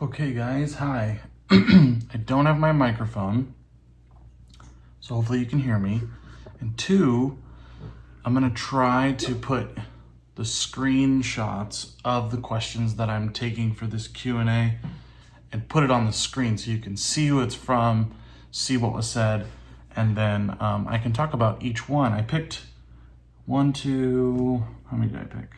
Okay guys, hi. I don't have my microphone, so hopefully you can hear me. And two, I'm gonna try to put the screenshots of the questions that I'm taking for this Q&A and put it on the screen so you can see who it's from, see what was said, and then I can talk about each one. I picked how many did I pick?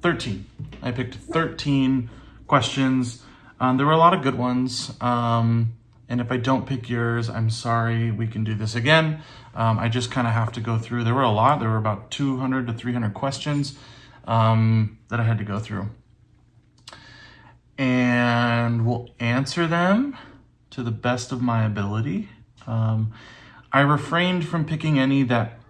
13. I picked 13 questions. There were a lot of good ones. And if I don't pick yours, I'm sorry, we can do this again. I just kind of have to go through. There were a lot. There were about 200 to 300 questions that I had to go through. And we'll answer them to the best of my ability. I refrained from picking any that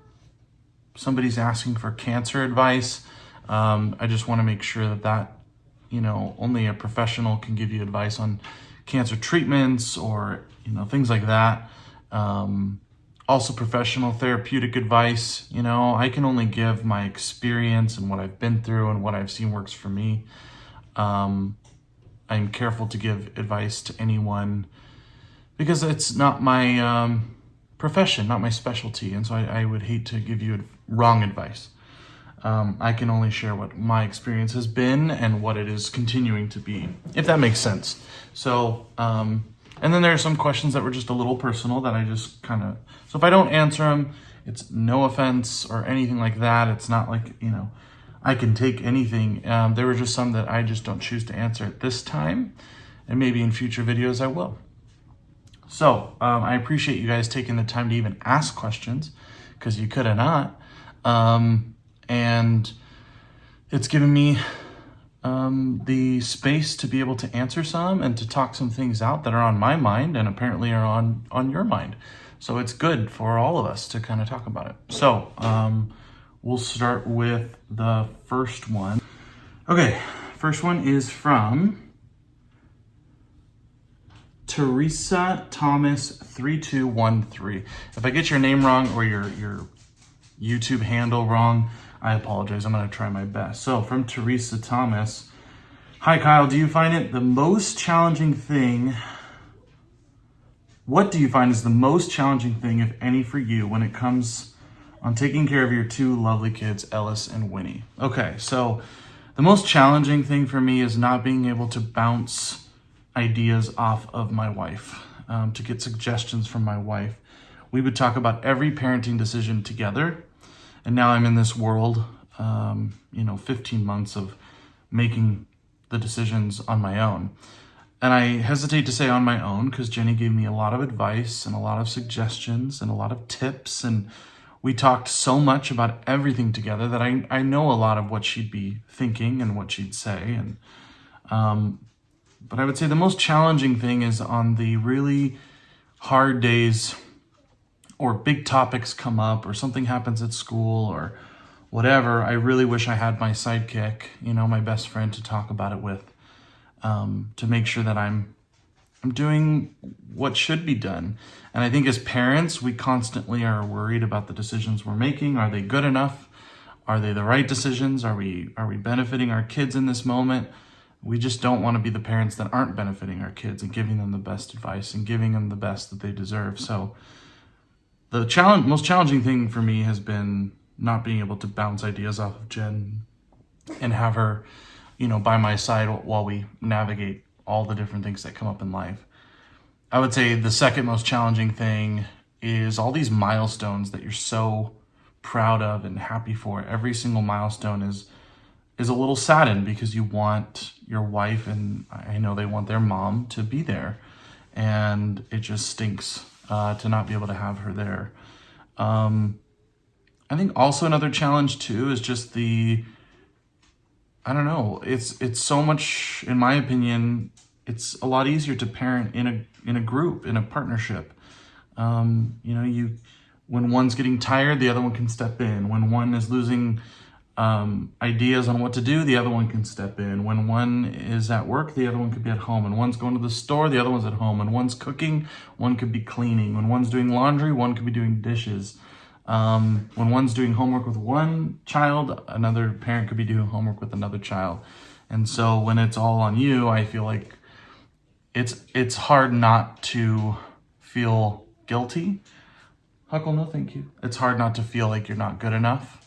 somebody's asking for cancer advice. I just want to make sure that only a professional can give you advice on cancer treatments or things like that. Also professional therapeutic advice. I can only give my experience and what I've been through and what I've seen works for me. I'm careful to give advice to anyone because it's not my profession, not my specialty, and so I would hate to give you wrong advice. I can only share what my experience has been and what it is continuing to be, if that makes sense. So, and then there are some questions that were just a little personal that I just so if I don't answer them, it's no offense or anything like that. It's not like, I can take anything. There were just some that I just don't choose to answer at this time, and maybe in future videos I will. So, I appreciate you guys taking the time to even ask questions, because you could have not. And it's given me the space to be able to answer some and to talk some things out that are on my mind and apparently are on your mind. So it's good for all of us to kind of talk about it. So we'll start with the first one. Okay, first one is from Teresa Thomas 3213. If I get your name wrong or your YouTube handle wrong, I apologize. I'm going to try my best. So from Teresa Thomas, hi Kyle, do you find it the most challenging thing? What do you find is the most challenging thing, if any, for you when it comes on taking care of your two lovely kids, Ellis and Winnie? Okay, so the most challenging thing for me is not being able to bounce ideas off of my wife, to get suggestions from my wife. We would talk about every parenting decision together. And now I'm in this world, 15 months of making the decisions on my own. And I hesitate to say on my own because Jenny gave me a lot of advice and a lot of suggestions and a lot of tips. And we talked so much about everything together that I know a lot of what she'd be thinking and what she'd say. And but I would say the most challenging thing is on the really hard days, or big topics come up, or something happens at school, or whatever. I really wish I had my sidekick, my best friend to talk about it with, to make sure that I'm doing what should be done. And I think as parents, we constantly are worried about the decisions we're making. Are they good enough? Are they the right decisions? Are we benefiting our kids in this moment? We just don't want to be the parents that aren't benefiting our kids and giving them the best advice and giving them the best that they deserve. So the most challenging thing for me has been not being able to bounce ideas off of Jen and have her, by my side while we navigate all the different things that come up in life. I would say the second most challenging thing is all these milestones that you're so proud of and happy for. Every single milestone is a little saddened because you want your wife, and I know they want their mom to be there, and it just stinks to not be able to have her there. I think also another challenge too is just it's so much, in my opinion, it's a lot easier to parent in a group, in a partnership. When one's getting tired, the other one can step in. When one is losing ideas on what to do, the other one can step in. When one is at work, the other one could be at home. When one's going to the store, the other one's at home. When one's cooking, one could be cleaning. When one's doing laundry, one could be doing dishes. When one's doing homework with one child, another parent could be doing homework with another child. And so when it's all on you, I feel like it's hard not to feel guilty. Huckle, no thank you. It's hard not to feel like you're not good enough.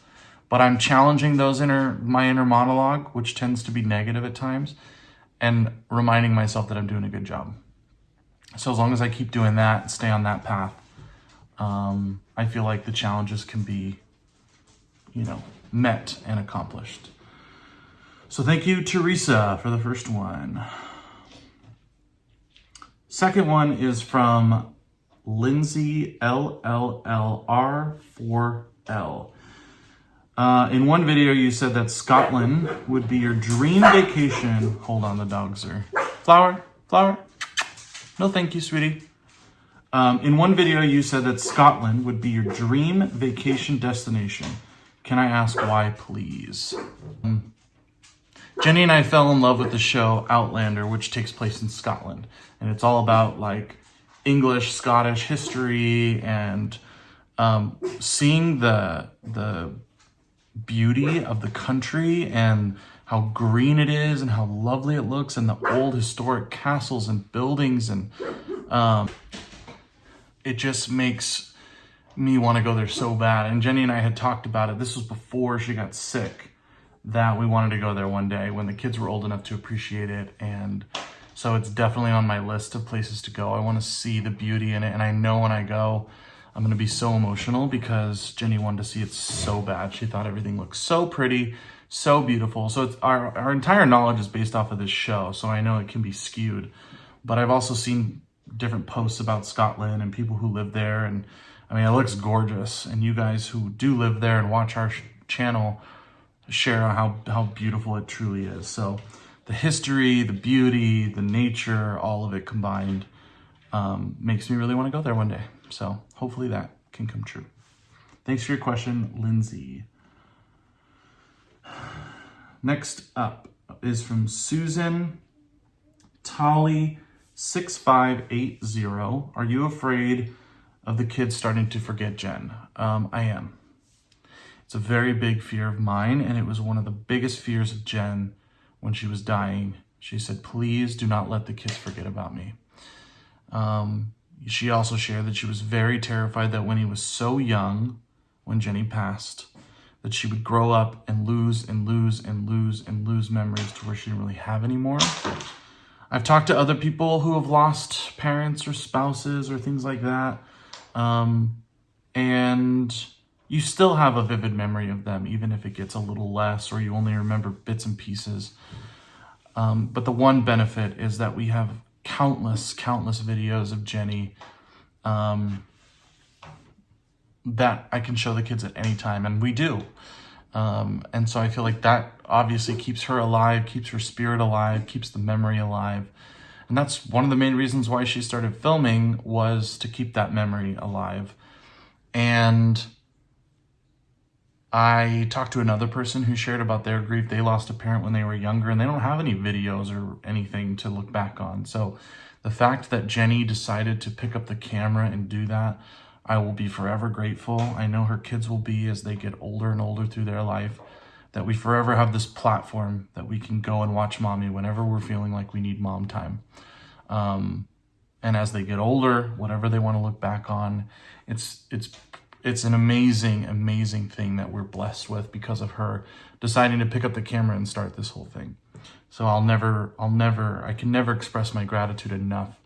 But I'm challenging my inner monologue, which tends to be negative at times, and reminding myself that I'm doing a good job. So as long as I keep doing that, stay on that path, I feel like the challenges can be, met and accomplished. So thank you, Teresa, for the first one. Second one is from Lindsay LLLR4L. In one video, you said that Scotland would be your dream vacation. Hold on, the dogs are... Flower. No, thank you, sweetie. In one video, you said that Scotland would be your dream vacation destination. Can I ask why, please? Jenny and I fell in love with the show Outlander, which takes place in Scotland. And it's all about like English, Scottish history and seeing the beauty of the country and how green it is and how lovely it looks and the old historic castles and buildings. And it just makes me want to go there so bad. And Jenny and I had talked about it. This was before she got sick, that we wanted to go there one day when the kids were old enough to appreciate it. And so it's definitely on my list of places to go. I want to see the beauty in it. And I know when I go, I'm going to be so emotional because Jenny wanted to see it so bad. She thought everything looked so pretty, so beautiful. So it's our entire knowledge is based off of this show. So I know it can be skewed, but I've also seen different posts about Scotland and people who live there. And I mean, it looks gorgeous. And you guys who do live there and watch our channel share how beautiful it truly is. So the history, the beauty, the nature, all of it combined makes me really want to go there one day. So hopefully that can come true. Thanks for your question, Lindsay. Next up is from Susan Tolly 6580. Are you afraid of the kids starting to forget Jen? I am. It's a very big fear of mine, and it was one of the biggest fears of Jen when she was dying. She said, please do not let the kids forget about me. She also shared that she was very terrified that when he was so young, when Jenny passed, that she would grow up and lose memories to where she didn't really have any more. I've talked to other people who have lost parents or spouses or things like that. And you still have a vivid memory of them, even if it gets a little less or you only remember bits and pieces. But the one benefit is that we have countless videos of Jenny that I can show the kids at any time, and we do. And so I feel like that obviously keeps her alive, keeps her spirit alive, keeps the memory alive. And that's one of the main reasons why she started filming, was to keep that memory alive. And I talked to another person who shared about their grief. They lost a parent when they were younger, and they don't have any videos or anything to look back on. So the fact that Jenny decided to pick up the camera and do that, I will be forever grateful. I know her kids will be as they get older and older through their life, that we forever have this platform that we can go and watch mommy whenever we're feeling like we need mom time. And as they get older, whatever they want to look back on, it's an amazing thing that we're blessed with because of her deciding to pick up the camera and start this whole thing. So I can never express my gratitude enough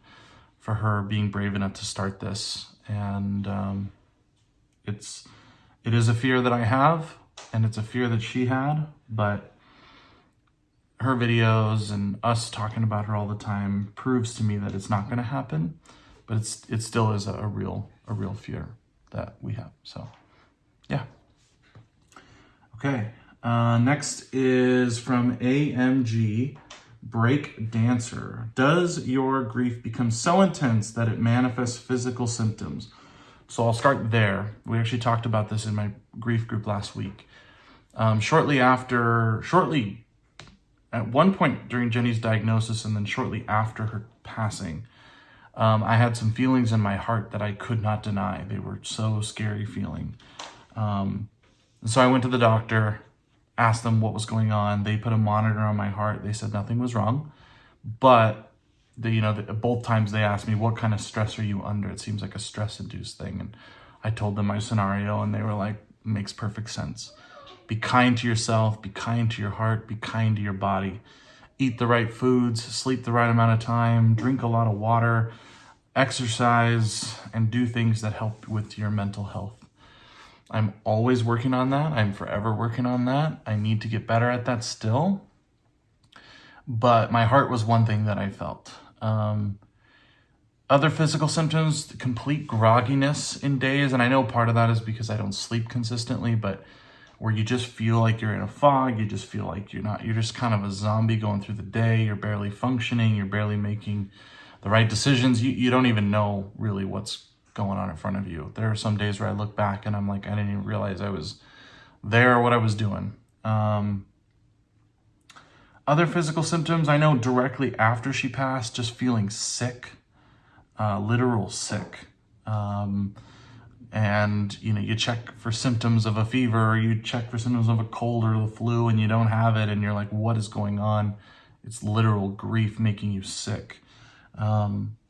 for her being brave enough to start this. And it is a fear that I have, and it's a fear that she had, but her videos and us talking about her all the time proves to me that it's not going to happen, but it still is a real fear that we have. So yeah. Okay. Next is from AMG Break Dancer. Does your grief become so intense that it manifests physical symptoms? So I'll start there. We actually talked about this in my grief group last week. Shortly at one point during Jenny's diagnosis and then shortly after her passing, I had some feelings in my heart that I could not deny. They were so scary feeling. So I went to the doctor, asked them what was going on. They put a monitor on my heart. They said nothing was wrong, but both times they asked me, what kind of stress are you under? It seems like a stress-induced thing. And I told them my scenario, and they were like, makes perfect sense. Be kind to yourself, be kind to your heart, be kind to your body. Eat the right foods, sleep the right amount of time, drink a lot of water, exercise, and do things that help with your mental health. I'm always working on that. I'm forever working on that. I need to get better at that still. But my heart was one thing that I felt. Other physical symptoms, complete grogginess in days. And I know part of that is because I don't sleep consistently, but where you just feel like you're in a fog, you just feel like you're just kind of a zombie going through the day. You're barely functioning. You're barely making the right decisions. You don't even know really what's going on in front of you. There are some days where I look back and I'm like, I didn't even realize I was there or what I was doing. Other physical symptoms, I know directly after she passed, just feeling sick, literal sick. And you check for symptoms of a fever, or you check for symptoms of a cold or the flu, and you don't have it, and you're like, what is going on? It's literal grief making you sick.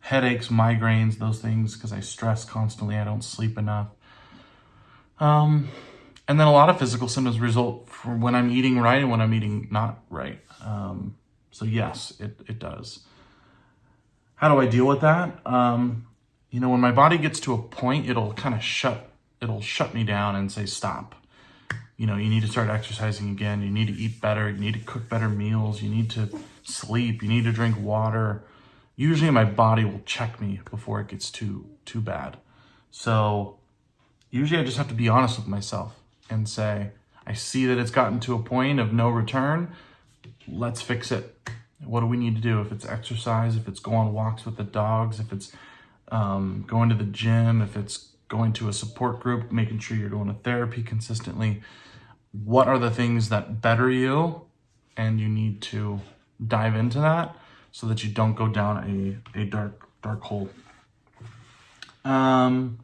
Headaches, migraines, those things, because I stress constantly, I don't sleep enough. And then a lot of physical symptoms result from when I'm eating right and when I'm eating not right. So yes, it does. How do I deal with that? When my body gets to a point, it'll shut me down and say, stop. You need to start exercising again. You need to eat better. You need to cook better meals. You need to sleep. You need to drink water. Usually my body will check me before it gets too bad. So usually I just have to be honest with myself and say, I see that it's gotten to a point of no return. Let's fix it. What do we need to do? If it's exercise, if it's go on walks with the dogs, if it's going to the gym, if it's going to a support group, making sure you're going to therapy consistently. What are the things that better you? And you need to dive into that so that you don't go down a dark hole. And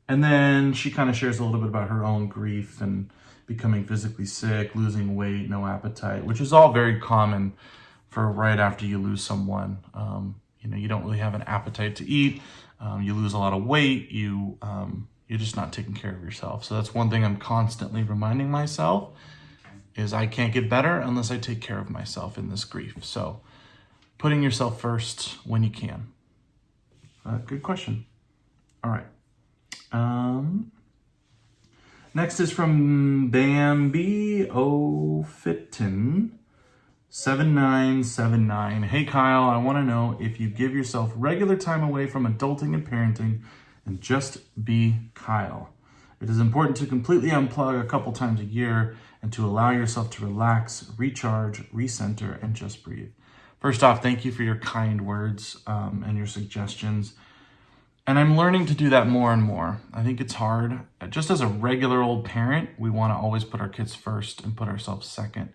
then she kind of shares a little bit about her own grief and becoming physically sick, losing weight, no appetite, which is all very common for right after you lose someone. You don't really have an appetite to eat. You lose a lot of weight. You're just not taking care of yourself. So that's one thing I'm constantly reminding myself is I can't get better unless I take care of myself in this grief. So putting yourself first when you can. Good question. All right. Next is from Bambi O'Fitton 7979. Hey Kyle, I want to know if you give yourself regular time away from adulting and parenting and just be Kyle. It is important to completely unplug a couple times a year and to allow yourself to relax, recharge, recenter, and just breathe. First off, thank you for your kind words and your suggestions. And I'm learning to do that more and more. I think it's hard. Just as a regular old parent, we want to always put our kids first and put ourselves second.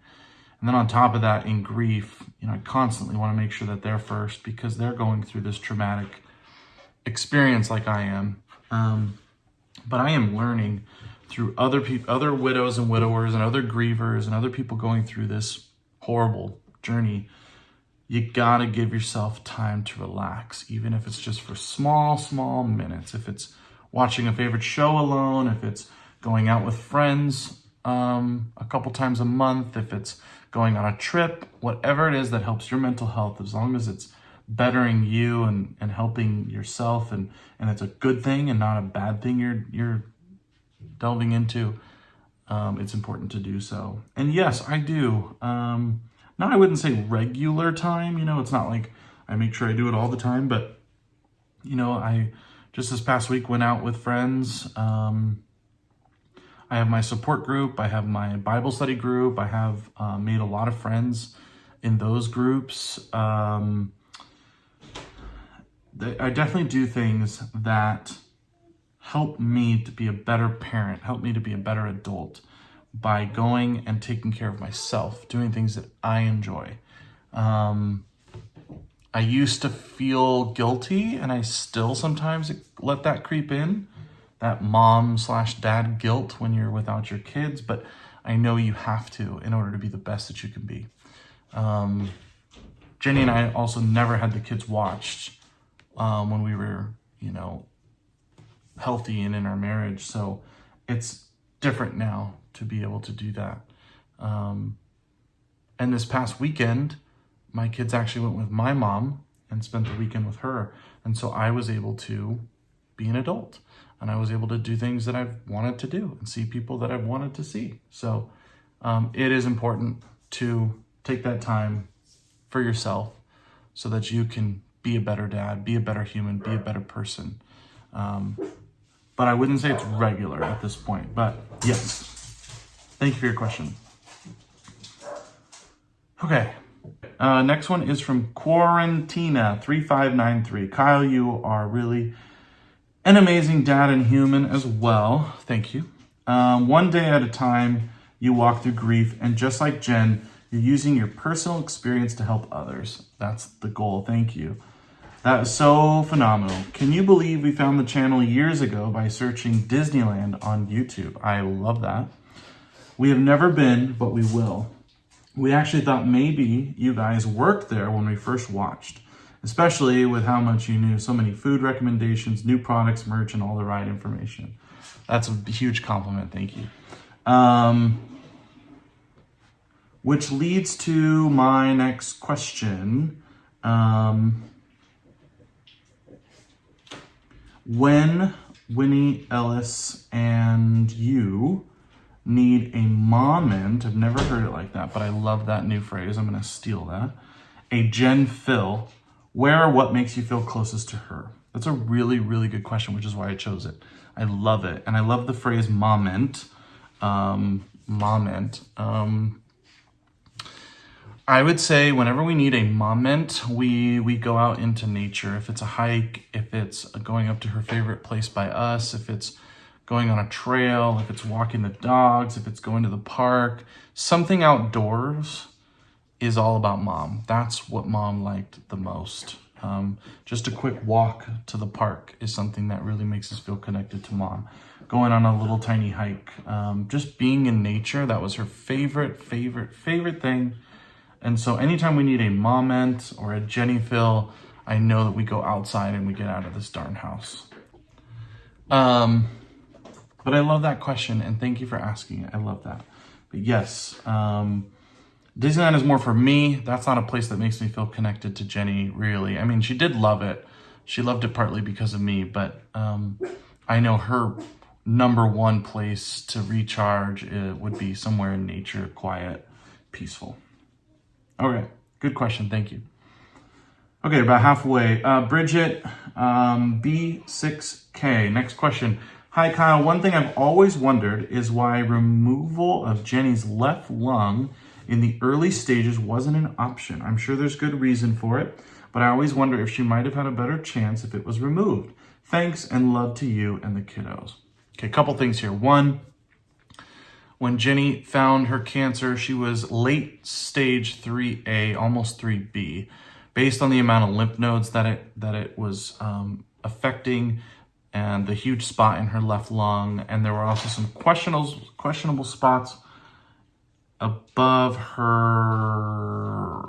And then on top of that, in grief, I constantly want to make sure that they're first because they're going through this traumatic experience like I am. But I am learning through other people, other widows and widowers and other grievers and other people going through this horrible journey. You gotta give yourself time to relax, even if it's just for small minutes. If it's watching a favorite show alone, if it's going out with friends a couple times a month, if it's going on a trip, whatever it is that helps your mental health, as long as it's bettering you and helping yourself and it's a good thing and not a bad thing you're delving into, it's important to do so. And yes, I do. Now, I wouldn't say regular time, it's not like I make sure I do it all the time, but, I just this past week went out with friends. I have my support group. I have my Bible study group. I have made a lot of friends in those groups. I definitely do things that help me to be a better parent, help me to be a better adult, by going and taking care of myself, doing things that I enjoy. I used to feel guilty, and I still sometimes let that creep in, that mom/dad guilt when you're without your kids, but I know you have to in order to be the best that you can be. Jenny and I also never had the kids watched when we were, healthy and in our marriage. So it's different now to be able to do that. And this past weekend, my kids actually went with my mom and spent the weekend with her. And so I was able to be an adult, and I was able to do things that I've wanted to do and see people that I've wanted to see. So it is important to take that time for yourself so that you can be a better dad, be a better human, be a better person. But I wouldn't say it's regular at this point, but yes. Thank you for your question. Okay. Next one is from Quarantina3593. Kyle, you are really an amazing dad and human as well. Thank you. One day at a time, you walk through grief, and just like Jen, you're using your personal experience to help others. That's the goal. Thank you. That is so phenomenal. Can you believe we found the channel years ago by searching Disneyland on YouTube? I love that. We have never been, but we will. We actually thought maybe you guys worked there when we first watched, especially with how much you knew. So many food recommendations, new products, merch, and all the right information. That's a huge compliment. Thank you. Which leads to my next question. When Winnie, Ellis, and you need a moment, I've never heard it like that, but I love that new phrase. I'm going to steal that. A Jen Phil, where or what makes you feel closest to her? That's a really, really good question, which is why I chose it. I love it. And I love the phrase moment. I would say whenever we need a moment, we go out into nature. If it's a hike, if it's going up to her favorite place by us, if it's going on a trail, if it's walking the dogs, if it's going to the park, something outdoors is all about mom. That's what mom liked the most. Just a quick walk to the park is something that really makes us feel connected to mom. Going on a little tiny hike, just being in nature, that was her favorite thing. And so anytime we need a moment or a Jenny Phil, I know that we go outside and we get out of this darn house. But I love that question, and thank you for asking it. I love that. But yes, Disneyland is more for me. That's not a place that makes me feel connected to Jenny, really. I mean, she did love it. She loved it partly because of me, but I know her number one place to recharge would be somewhere in nature, quiet, peaceful. All right, good question, thank you. Okay, about halfway. Bridget, B6K, next question. Hi, Kyle. One thing I've always wondered is why removal of Jenny's left lung in the early stages wasn't an option. I'm sure there's good reason for it, but I always wonder if she might have had a better chance if it was removed. Thanks and love to you and the kiddos. Okay, a couple things here. One, when Jenny found her cancer, she was late stage 3A, almost 3B, based on the amount of lymph nodes that it was affecting and the huge spot in her left lung. And there were also some questionable spots above her.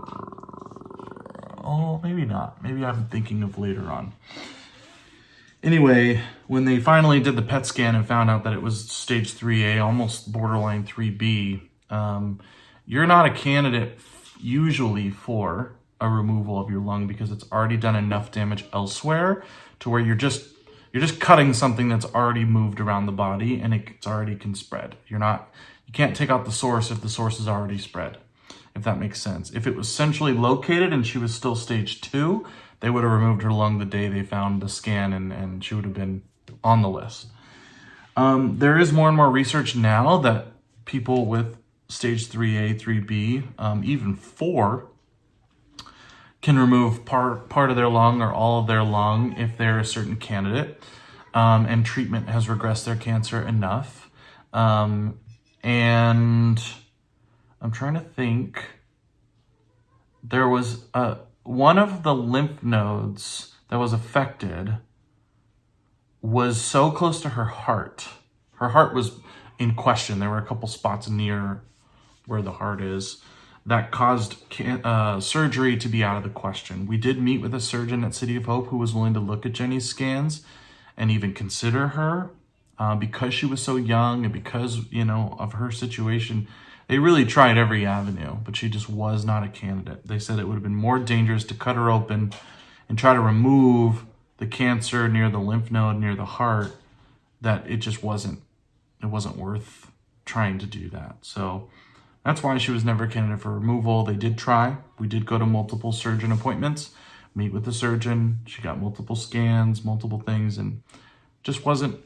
Oh, maybe not. Maybe I'm thinking of later on. Anyway, when they finally did the PET scan and found out that it was stage 3A, almost borderline 3B, you're not a candidate usually for a removal of your lung because it's already done enough damage elsewhere to where you're just cutting something that's already moved around the body and it's already can spread. You can't take out the source if the source is already spread, if that makes sense. If it was centrally located and she was still stage 2, they would have removed her lung the day they found the scan and she would have been on the list. There is more and more research now that people with stage 3A, 3B, even 4, can remove part of their lung or all of their lung if they're a certain candidate, and treatment has regressed their cancer enough. And I'm trying to think. There was one of the lymph nodes that was affected was so close to her heart. Her heart was in question. There were a couple spots near where the heart is that caused surgery to be out of the question. We did meet with a surgeon at City of Hope who was willing to look at Jenny's scans and even consider her because she was so young and because, of her situation. They really tried every avenue, but she just was not a candidate. They said it would have been more dangerous to cut her open and try to remove the cancer near the lymph node, near the heart, that it just wasn't worth trying to do that. So that's why she was never a candidate for removal. They did try. We did go to multiple surgeon appointments, meet with the surgeon. She got multiple scans, multiple things, and just wasn't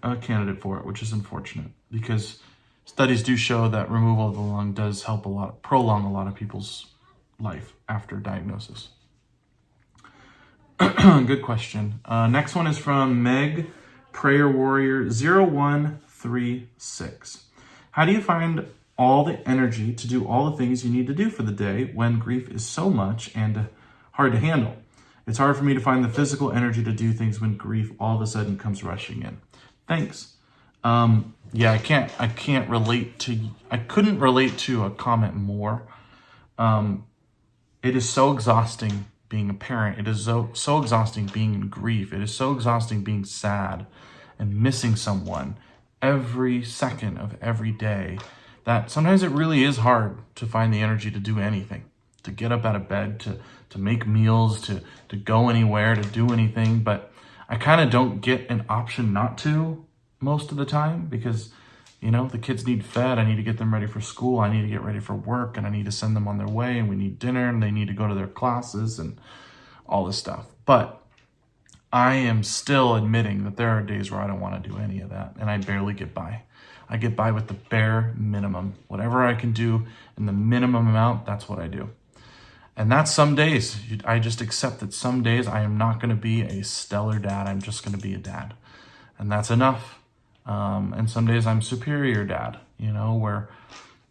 a candidate for it, which is unfortunate because studies do show that removal of the lung does help prolong a lot of people's life after diagnosis. Good question. Next one is from Meg Prayer Warrior 0136. How do you find all the energy to do all the things you need to do for the day when grief is so much and hard to handle? It's hard for me to find the physical energy to do things when grief all of a sudden comes rushing in. Thanks. Yeah, I couldn't relate to a comment more. It is so exhausting being a parent. It is so exhausting being in grief. It is so exhausting being sad and missing someone every second of every day that sometimes it really is hard to find the energy to do anything, to get up out of bed, to make meals, to go anywhere, to do anything. But I kind of don't get an option not to most of the time because, the kids need fed. I need to get them ready for school. I need to get ready for work, and I need to send them on their way, and we need dinner, and they need to go to their classes and all this stuff. But I am still admitting that there are days where I don't want to do any of that, and I barely get by. I get by with the bare minimum. Whatever I can do in the minimum amount, that's what I do. And that's some days. I just accept that some days I am not going to be a stellar dad. I'm just going to be a dad. And that's enough. And some days I'm superior dad, where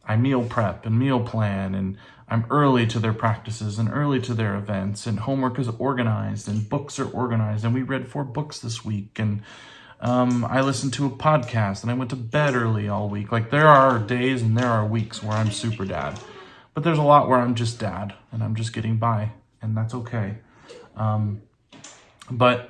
I meal prep and meal plan, and I'm early to their practices and early to their events, and homework is organized and books are organized. And we read 4 books this week, and I listened to a podcast, and I went to bed early all week. Like, there are days and there are weeks where I'm super dad, but there's a lot where I'm just dad and I'm just getting by, and that's okay. But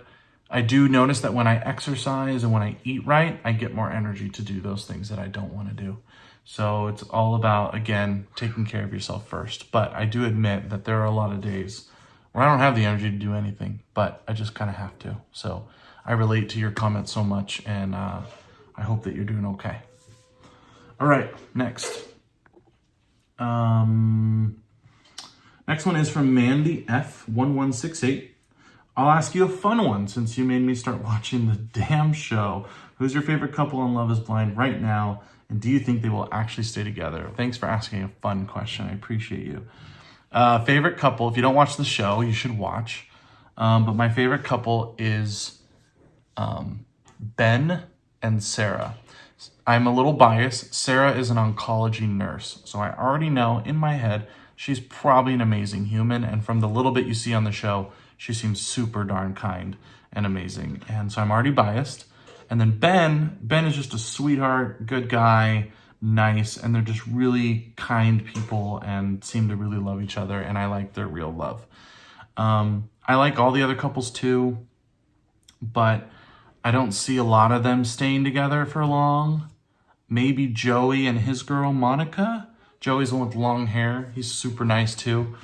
I do notice that when I exercise and when I eat right, I get more energy to do those things that I don't want to do. So it's all about, again, taking care of yourself first. But I do admit that there are a lot of days where I don't have the energy to do anything, but I just kind of have to. So I relate to your comments so much, and I hope that you're doing okay. All right, next. Next one is from Mandy F1168. I'll ask you a fun one since you made me start watching the damn show. Who's your favorite couple on Love is Blind right now? And do you think they will actually stay together? Thanks for asking a fun question. I appreciate you. Favorite couple, if you don't watch the show, you should watch. But my favorite couple is Ben and Sarah. I'm a little biased. Sarah is an oncology nurse. So I already know in my head she's probably an amazing human. And from the little bit you see on the show, she seems super darn kind and amazing. And so I'm already biased. And then Ben is just a sweetheart, good guy, nice, and they're just really kind people and seem to really love each other, and I like their real love. I like all the other couples too, but I don't see a lot of them staying together for long. Maybe Joey and his girl, Monica. Joey's the one with long hair. He's super nice too.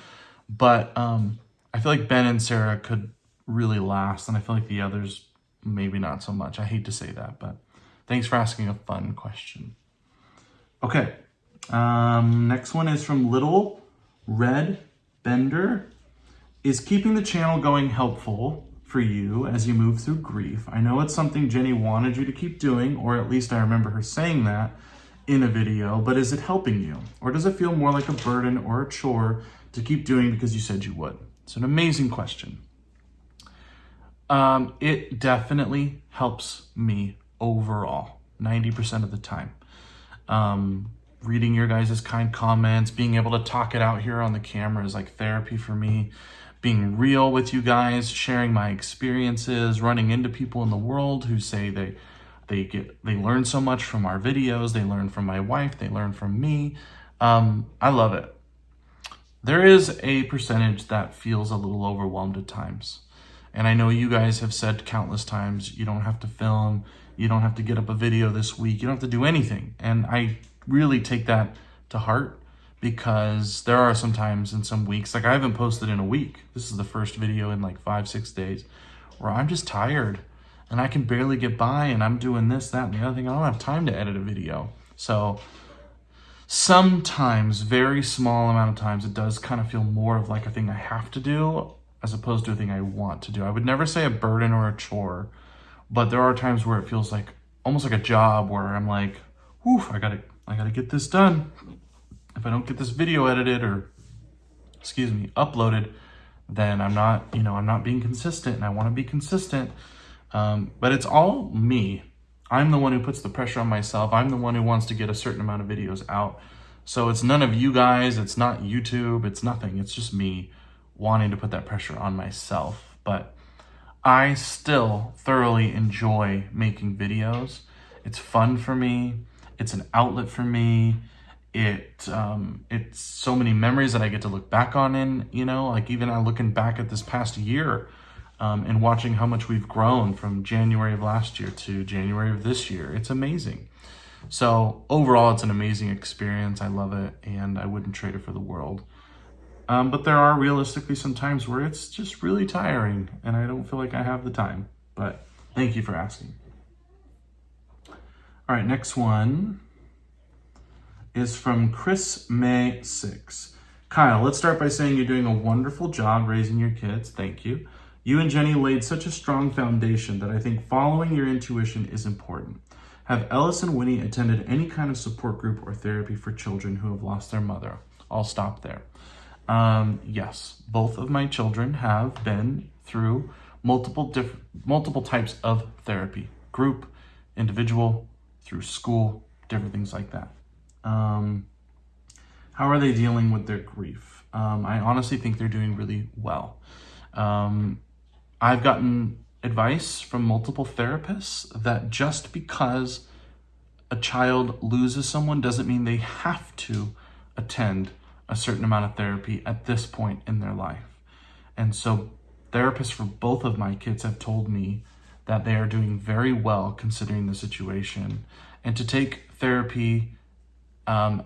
But I feel like Ben and Sarah could really last, and I feel like the others maybe not so much. I hate to say that, but thanks for asking a fun question. Okay, next one is from Little Red Bender. Is keeping the channel going helpful for you as you move through grief? I know it's something Jenny wanted you to keep doing, or at least I remember her saying that in a video, but is it helping you? Or does it feel more like a burden or a chore to keep doing because you said you would? It's an amazing question. It definitely helps me overall, 90% of the time. reading your guys' kind comments, being able to talk it out here on the camera is like therapy for me. Being real with you guys, sharing my experiences, running into people in the world who say they learn so much from our videos, they learn from my wife, they learn from me. I love it. There is a percentage that feels a little overwhelmed at times. And I know you guys have said countless times, you don't have to film, you don't have to get up a video this week, you don't have to do anything. And I really take that to heart, because there are some times in some weeks, like I haven't posted in a week. This is the first video in like 5-6 days where I'm just tired and I can barely get by, and I'm doing this, that, and the other thing. I don't have time to edit a video. So sometimes, very small amount of times, it does kind of feel more of like a thing I have to do as opposed to a thing I want to do. I would never say a burden or a chore, but there are times where it feels like almost like a job where I'm like, whew, I gotta get this done. If I don't get this video edited or, uploaded, then I'm not being consistent, and I want to be consistent. But it's all me. I'm the one who puts the pressure on myself. I'm the one who wants to get a certain amount of videos out. So it's none of you guys. It's not YouTube. It's nothing. It's just me wanting to put that pressure on myself. But I still thoroughly enjoy making videos. It's fun for me. It's an outlet for me. It's so many memories that I get to look back on in, like even looking back at this past year, and watching how much we've grown from January of last year to January of this year. It's amazing. So overall, it's an amazing experience. I love it, and I wouldn't trade it for the world. But there are realistically some times where it's just really tiring and I don't feel like I have the time. But thank you for asking. All right, next one is from Chris May 6. Kyle, let's start by saying you're doing a wonderful job raising your kids. Thank you. You and Jenny laid such a strong foundation that I think following your intuition is important. Have Ellis and Winnie attended any kind of support group or therapy for children who have lost their mother? I'll stop there. Yes, both of my children have been through multiple types of therapy, group, individual, through school, different things like that. How are they dealing with their grief? I honestly think they're doing really well. I've gotten advice from multiple therapists that just because a child loses someone doesn't mean they have to attend a certain amount of therapy at this point in their life. And so therapists for both of my kids have told me that they are doing very well considering the situation, and to take therapy kind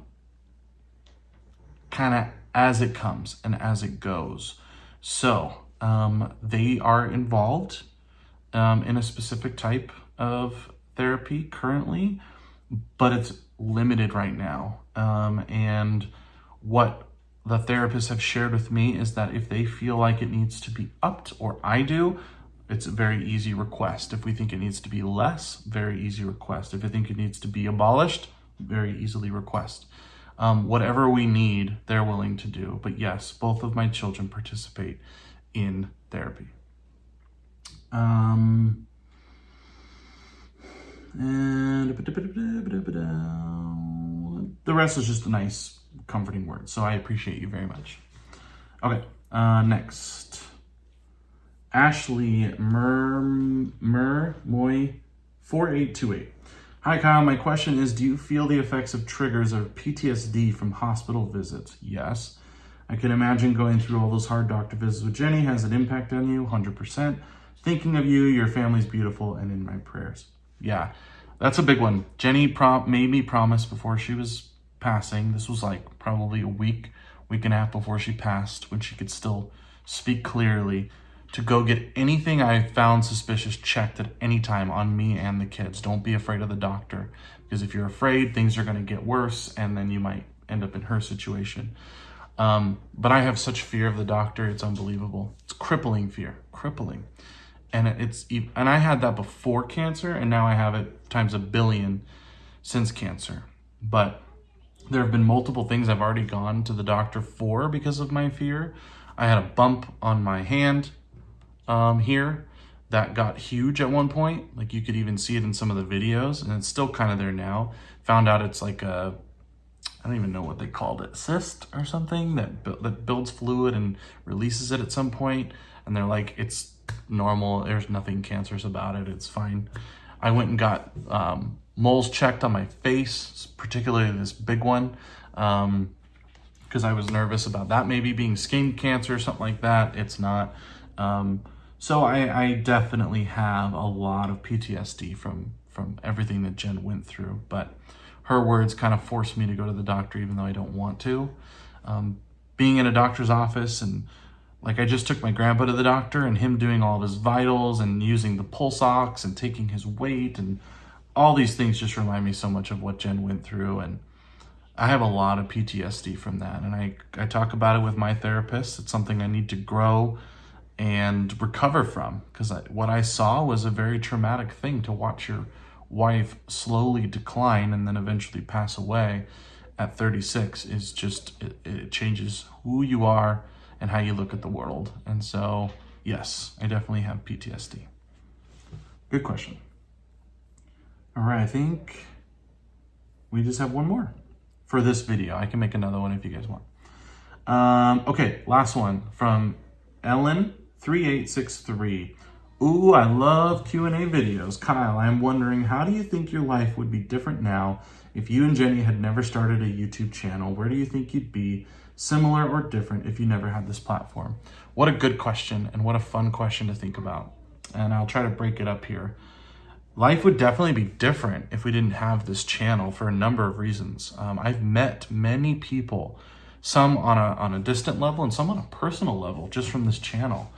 of as it comes and as it goes. So they are involved in a specific type of therapy currently, but it's limited right now. And what the therapists have shared with me is that if they feel like it needs to be upped, or I do, it's a very easy request. If we think it needs to be less, very easy request. If I think it needs to be abolished, very easily request. Whatever we need, they're willing to do. But yes, both of my children participate in therapy. And the rest is just a nice, comforting word. So I appreciate you very much. Okay, next. Ashley Moy 4828. Hi Kyle, my question is, do you feel the effects of triggers of PTSD from hospital visits? Yes. I can imagine going through all those hard doctor visits with Jenny. Has an impact on you? 100%. Thinking of you, your family's beautiful, and in my prayers. Yeah, that's a big one. Jenny made me promise before she was passing. This was like probably a week and a half before she passed, when she could still speak clearly, to go get anything I found suspicious checked at any time on me and the kids. Don't be afraid of the doctor, because if you're afraid, things are going to get worse, and then you might end up in her situation. But I have such fear of the doctor, it's unbelievable. It's crippling fear, crippling. And I had that before cancer, and now I have it times 1 billion since cancer. But there have been multiple things I've already gone to the doctor for because of my fear. I had a bump on my hand here that got huge at one point. Like, you could even see it in some of the videos, and it's still kind of there now. Found out it's like I don't even know what they called it, cyst or something that builds fluid and releases it at some point. And they're like, it's normal. There's nothing cancerous about it. It's fine. I went and got moles checked on my face, particularly this big one, because I was nervous about that maybe being skin cancer or something like that. It's not. So I definitely have a lot of PTSD from everything that Jen went through, but her words kind of forced me to go to the doctor even though I don't want to. Being in a doctor's office, and like I just took my grandpa to the doctor, and him doing all of his vitals and using the pulse ox and taking his weight, and all these things just remind me so much of what Jen went through. And I have a lot of PTSD from that, and I talk about it with my therapist. It's something I need to grow and recover from, because what I saw was a very traumatic thing, to watch your wife slowly decline and then eventually pass away at 36 is just, it changes who you are and how you look at the world. And so, yes, I definitely have PTSD. Good question. All right, I think we just have one more for this video. I can make another one if you guys want. Okay, last one from Ellen3863. Ooh, I love Q&A videos. Kyle, I'm wondering, how do you think your life would be different now if you and Jenny had never started a YouTube channel? Where do you think you'd be, similar or different, if you never had this platform? What a good question, and what a fun question to think about. And I'll try to break it up here. Life would definitely be different if we didn't have this channel for a number of reasons. I've met many people, some on a distant level and some on a personal level, just from this channel.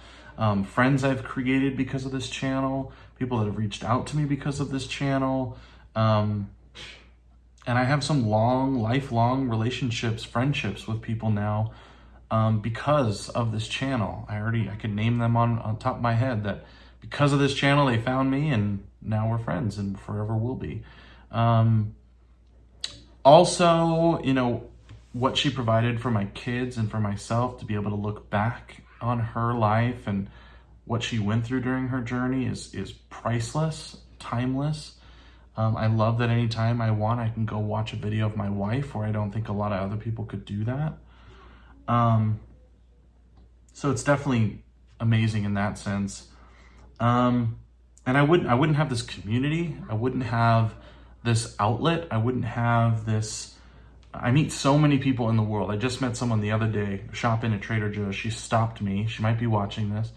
Friends I've created because of this channel, people that have reached out to me because of this channel. And I have some lifelong relationships, friendships with people now because of this channel. I could name them on top of my head, that because of this channel, they found me and now we're friends and forever will be. Also, you know, what she provided for my kids and for myself, to be able to look back on her life and what she went through during her journey is priceless, timeless. I love that anytime I want, I can go watch a video of my wife, where I don't think a lot of other people could do that. So it's definitely amazing in that sense. And I wouldn't have this community. I wouldn't have this outlet. I wouldn't have this. I meet so many people in the world. I just met someone the other day shopping at Trader Joe's. She stopped me. She might be watching this.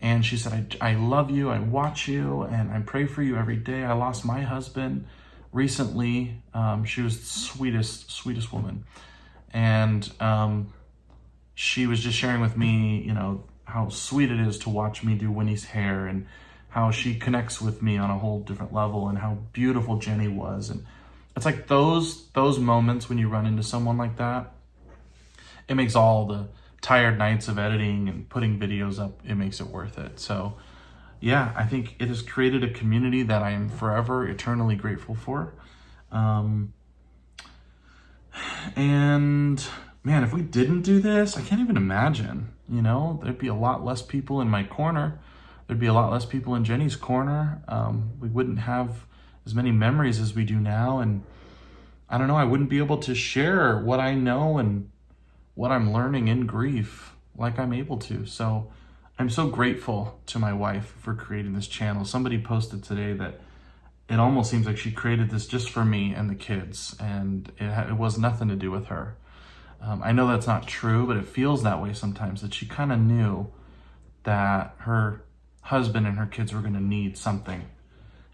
And she said, I love you. I watch you and I pray for you every day. I lost my husband recently. She was the sweetest woman. And she was just sharing with me, you know, how sweet it is to watch me do Winnie's hair, and how she connects with me on a whole different level, and how beautiful Jenny was. And it's like those moments when you run into someone like that, it makes all the tired nights of editing and putting videos up, it makes it worth it. So yeah, I think it has created a community that I am forever eternally grateful for. And man, if we didn't do this, I can't even imagine, you know, there'd be a lot less people in my corner. There'd be a lot less people in Jenny's corner. We wouldn't have as many memories as we do now. And I don't know, I wouldn't be able to share what I know and what I'm learning in grief like I'm able to. So I'm so grateful to my wife for creating this channel. Somebody posted today that it almost seems like she created this just for me and the kids, and it was nothing to do with her. I know that's not true, but it feels that way sometimes, that she kind of knew that her husband and her kids were going to need something.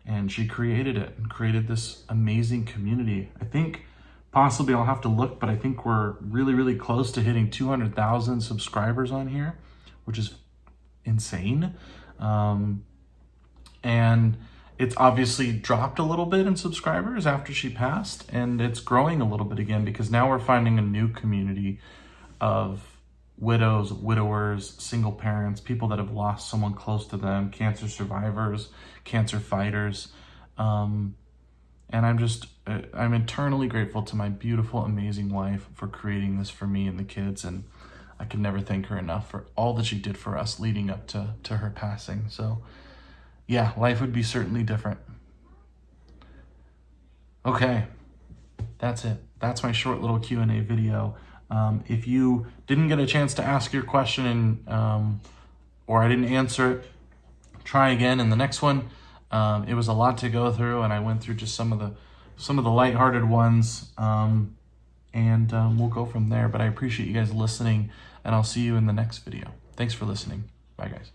And she created it and created this amazing community. I think possibly, I'll have to look, but I think we're really, really close to hitting 200,000 subscribers on here, which is insane. And it's obviously dropped a little bit in subscribers after she passed, and it's growing a little bit again, because now we're finding a new community of widows, widowers, single parents, people that have lost someone close to them, cancer survivors, cancer fighters. And I'm eternally grateful to my beautiful, amazing wife for creating this for me and the kids. And I can never thank her enough for all that she did for us leading up to her passing. So yeah, life would be certainly different. Okay. that's it. That's my short little Q&A video. If you didn't get a chance to ask your question or I didn't answer it, try again in the next one. It was a lot to go through, and I went through just some of the lighthearted ones, and we'll go from there. But I appreciate you guys listening, and I'll see you in the next video. Thanks for listening. Bye, guys.